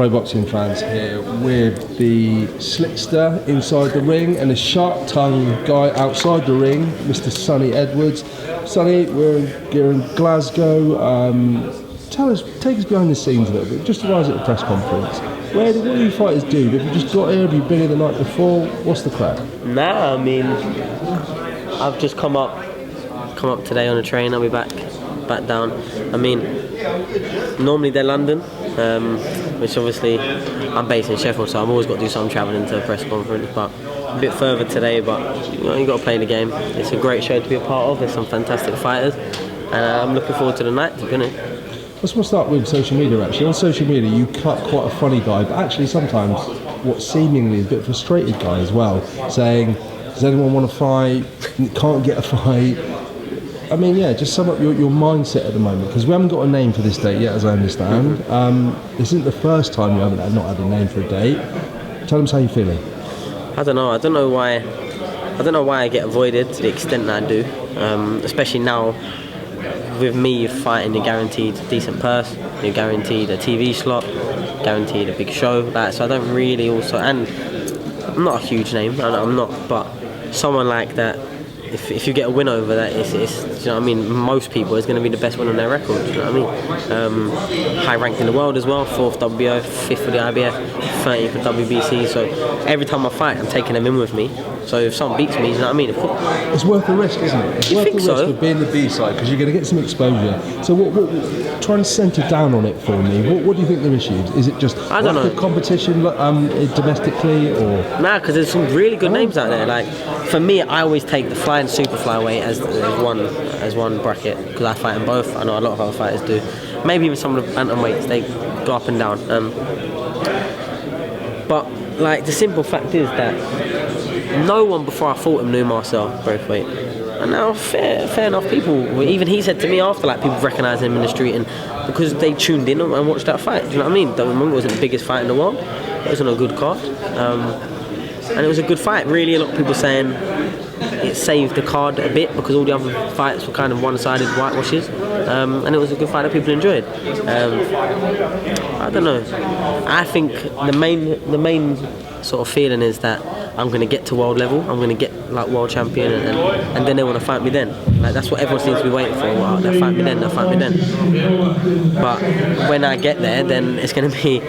Pro Boxing Fans here with the slickster inside the ring and the sharp-tongued guy outside the ring, Mr. Sonny Edwards. Sonny, we're in Glasgow. Take us behind the scenes a little bit. Just arrived at the press conference. What do you fighters do? Have you just got here? Have you been here the night before? What's the crack? Nah, I mean, I've just come up today on a train. I'll be back down. I mean, normally they're London, which obviously I'm based in Sheffield, so I've always got to do some travelling to a press conference. But a bit further today. But you got to play the game. It's a great show to be a part of. There's some fantastic fighters, and I'm looking forward to the night. To be honest. Let's start with social media. Actually, on social media, you cut quite a funny guy, but actually sometimes what seemingly is a bit frustrated guy as well, saying, "Does anyone want to fight? Can't get a fight." I mean, yeah, just sum up your mindset at the moment, because we haven't got a name for this date yet, as I understand. This isn't the first time you haven't not had a name for a date. Tell them how you're feeling. I don't know. I don't know why I get avoided to the extent that I do, especially now. With me fighting, you're guaranteed a decent purse, you're guaranteed a TV slot, guaranteed a big show. So I don't really and I'm not a huge name, I'm not, but someone like that, if you get a win over that, it's you know what I mean, most people is going to be the best one on their record, you know what I mean? High ranked in the world as well, 4th WBO, 5th for the IBF, 30th for WBC, so every time I fight I'm taking them in with me, so if someone beats me, you know what I mean? It's worth the risk, isn't it? It's worth the risk of being the B-side, because you're going to get some exposure. So try and centre down on it for me. What do you think the issue is? Is it just I don't know. Competition domestically, or? Nah, because there's some really good names out there. Like, for me, I always take the flying super flyweight as one bracket, because I fight in both. I know a lot of other fighters do. Maybe even some of the bantamweights, they go up and down. But like, the simple fact is that no one before I fought him knew Marcel Braithwaite. And now, fair enough, people, even he said to me after, like, people recognise him in the street, and because they tuned in and watched that fight. Do you know what I mean? Don't remember, it wasn't the biggest fight in the world. It wasn't a good card. And it was a good fight. Really, a lot of people saying it saved the card a bit because all the other fights were kind of one-sided whitewashes, and it was a good fight that people enjoyed. I don't know. I think the main sort of feeling is that I'm going to get to world level. I'm going to get like world champion, and then they want to fight me then. Like, that's what everyone seems to be waiting for. Well, they'll fight me then. But when I get there, then it's going to be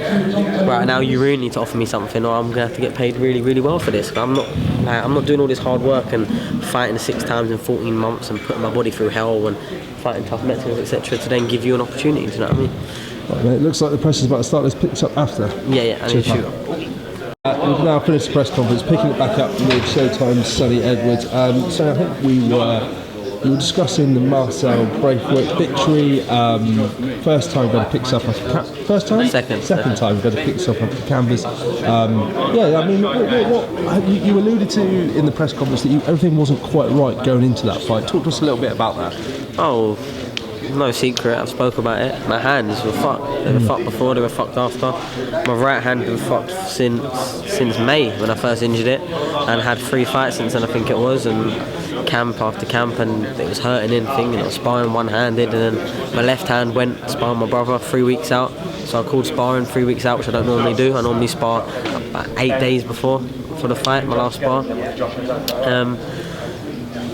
right now. You really need to offer me something, or I'm going to have to get paid really, really well for this. I'm not doing all this hard work and fighting 6 times in 14 months and putting my body through hell and fighting tough Mexicans, etc. to then give you an opportunity. Do you know what I mean? Right, mate, it looks like the press is about to start. Let's pick this up after. Yeah. I need to shoot. We've now finished the press conference, picking it back up with Showtime's Sonny Edwards. So I think we were discussing the Marcel Braithwaite victory. First time we're going to pick this up off the first time? Second time we're going to pick this up off the canvas. I mean, what you alluded to in the press conference that everything wasn't quite right going into that fight. Talk to us a little bit about that. Oh, no secret, I've spoke about it. My hands were fucked. They were fucked before, they were fucked after. My right hand had been fucked since May when I first injured it, and had 3 fights since then, I think it was, and camp after camp, and it was hurting in thing, and I was sparring one-handed, and then my left hand went sparring my brother 3 weeks out, so I called sparring 3 weeks out, which I don't normally do. I normally spar about 8 days for the fight, my last spar.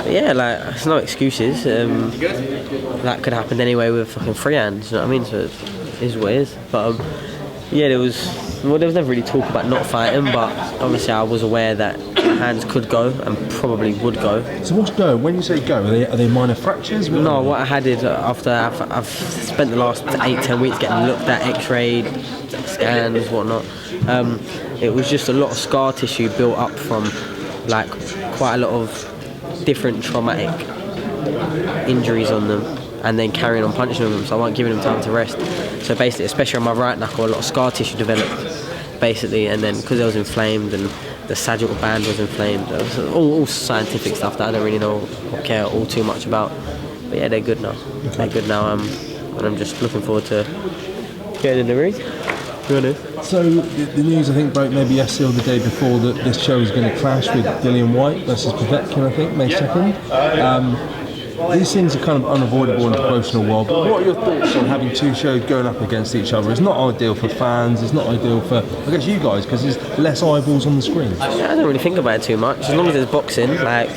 Yeah, like, there's no excuses. That could happen anyway with fucking free hands, you know what I mean? So it is what it is. But yeah, there was never really talk about not fighting, but obviously I was aware that hands could go and probably would go. So what's go? When you say go, are they minor fractures? No, what I had is after I've spent the last 8-10 weeks getting looked at, x-rayed, scans, whatnot. It was just a lot of scar tissue built up from like quite a lot of different traumatic injuries on them, and then carrying on punching them, so I wasn't giving them time to rest. So basically, especially on my right knuckle, a lot of scar tissue developed, basically, and then because it was inflamed and the sagittal band was inflamed, it was all scientific stuff that I don't really know or care all too much about. But yeah, they're good now. Okay. They're good now, and I'm just looking forward to getting in the ring. Really? So the news, I think, broke maybe yesterday or the day before that this show is going to clash with Dillian Whyte versus Povetkin, I think, May 2nd. these things are kind of unavoidable in the promotional world, but what are your thoughts on having two shows going up against each other? It's not ideal for fans, it's not ideal for, I guess, you guys, because there's less eyeballs on the screen. I don't really think about it too much. As long as there's boxing, like,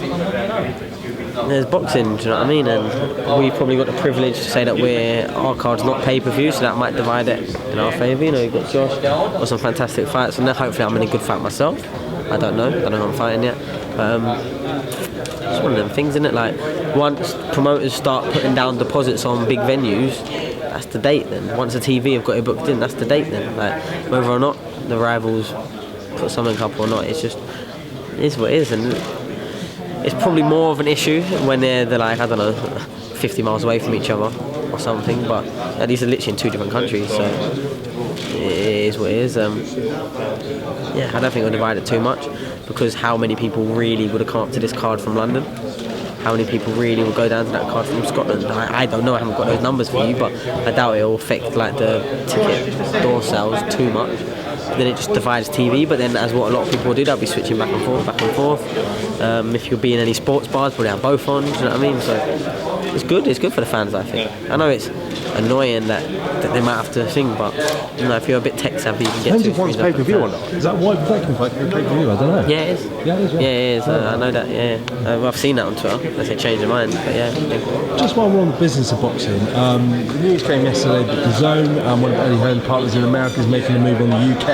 there's boxing, do you know what I mean? And we've probably got the privilege to say that our card's not pay-per-view, so that might divide it in our favour. You know, you've got Josh, got some fantastic fights, and then hopefully I'm in a good fight myself. I don't know who I'm fighting yet. It's one of them things, isn't it? Like, once promoters start putting down deposits on big venues, that's the date then. Once the TV have got it booked in, that's the date then. Like, whether or not the rivals put something up or not, it's just, it is what it is. And it's probably more of an issue when they're like, I don't know, 50 miles away from each other or something, but these are literally in two different countries, so it is what it is. Yeah, I don't think I'll divide it too much, because how many people really would have come up to this card from London? How many people really will go down to that card from Scotland? I don't know, I haven't got those numbers for you, but I doubt it will affect like the ticket door sales too much. Then it just divides TV, but then as what a lot of people do, they'll be switching back and forth. If you'll be in any sports bars, probably have both on, do you know what I mean? So it's good for the fans, I think. I know it's annoying that they might have to sing, but you know, if you're a bit tech savvy, you can get Depends if one's pay-per-view or not. Is that why they can fight pay-per-view? I don't know. Yeah, it is. Yeah, it is. Yeah, it is. I know that. Yeah, I've seen that on Twitter. Unless they change their mind, but yeah. Just while we're on the business of boxing, the news came yesterday that the Zone, one of Eddie Hearn's partners in America, is making a move on the UK.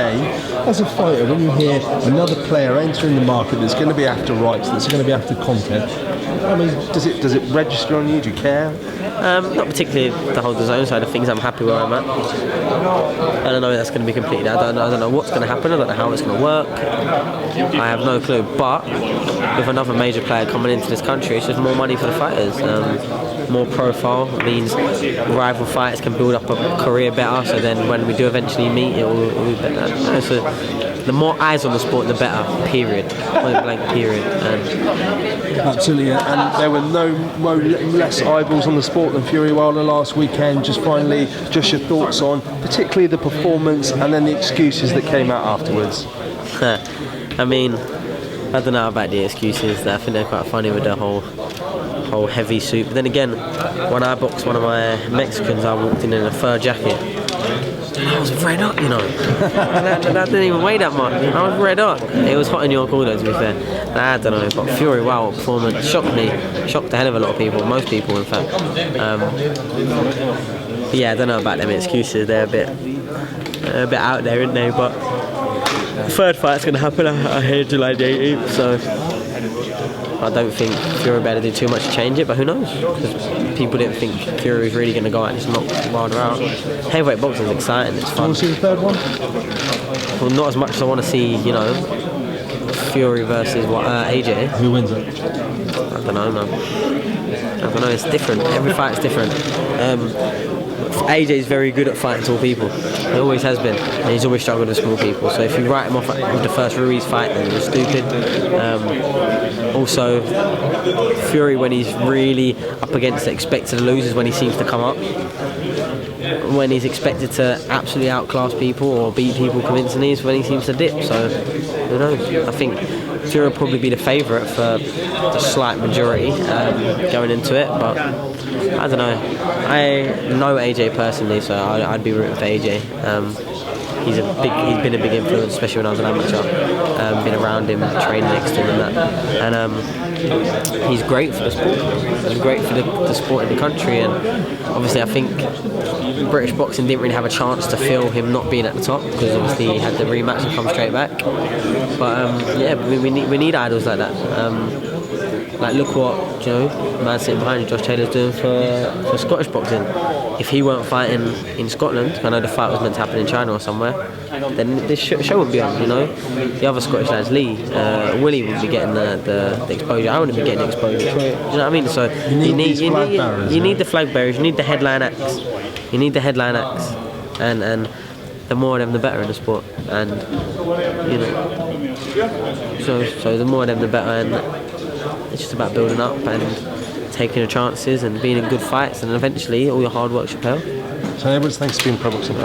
As a fighter, when you hear another player entering the market that's going to be after rights, that's going to be after content, I mean, does it register on you? Do you care? Not particularly the whole DAZN side of things. I'm happy where I'm at. I don't know if that's going to be completed. I don't know what's going to happen. I don't know how it's going to work. I have no clue. But with another major player coming into this country, it's just more money for the fighters. More profile means rival fighters can build up a career better. So then when we do eventually meet, it will be better. So the more eyes on the sport, the better. Period. Point blank. Period. Absolutely. And there were no less eyeballs on the sport than Fury Wilder last weekend. Just finally, just your thoughts on particularly the performance and then the excuses that came out afterwards. I mean, I don't know about the excuses. I think they're quite funny with the whole heavy suit. But then again, when I boxed one of my Mexicans, I walked in a fur jacket. I was red hot, you know. I didn't even weigh that much. I was red hot. It was hot in York all though, to be fair. I don't know, but Fury, wow, performance shocked me. Shocked a hell of a lot of people, most people in fact. But yeah, I don't know about them excuses. They're a bit out there, aren't they? But the third fight's going to happen, I hear July the 18th, so I don't think Fury better do too much to change it, but who knows? Because people didn't think Fury was really going to go out and just knock Wilder out. Heavyweight boxing is exciting, it's fun. Want to see the third one? Well, not as much as I want to see, you know, Fury versus AJ. Who wins it? I don't know, man. I don't know, it's different. Every fight's different. AJ's very good at fighting tall people. He always has been, and he's always struggled with small people. So if you write him off with the first Ruiz fight, then you're stupid. Also, Fury, when he's really up against it, expected to lose is when he seems to come up. When he's expected to absolutely outclass people or beat people convincingly is when he seems to dip. So, who knows? I think Fury will probably be the favourite for the slight majority going into it, but I don't know. I know AJ personally, so I'd be rooting for AJ. He's been a big influence, especially when I was an amateur. Been around him, trained next to him and that. And he's great for the sport. He's great for the sport in the country. And obviously I think British boxing didn't really have a chance to feel him not being at the top, because obviously he had the rematch and come straight back. But yeah, we need idols like that. Like, look what, you know, the man sitting behind you, Josh Taylor's doing for Scottish boxing. If he weren't fighting in Scotland, I know the fight was meant to happen in China or somewhere, then this show wouldn't be on, you know. The other Scottish lads, Lee, Willie would be getting the exposure. I wouldn't be getting the exposure. Do you know what I mean? So you need the flag bearers, you need the headline acts. You need the headline acts. And the more of them, the better in the sport. And, you know, so the more of them, the better. And it's just about building up and taking the chances and being in good fights, and eventually all your hard work should pay off. So everyone's thanks for being pro boxing.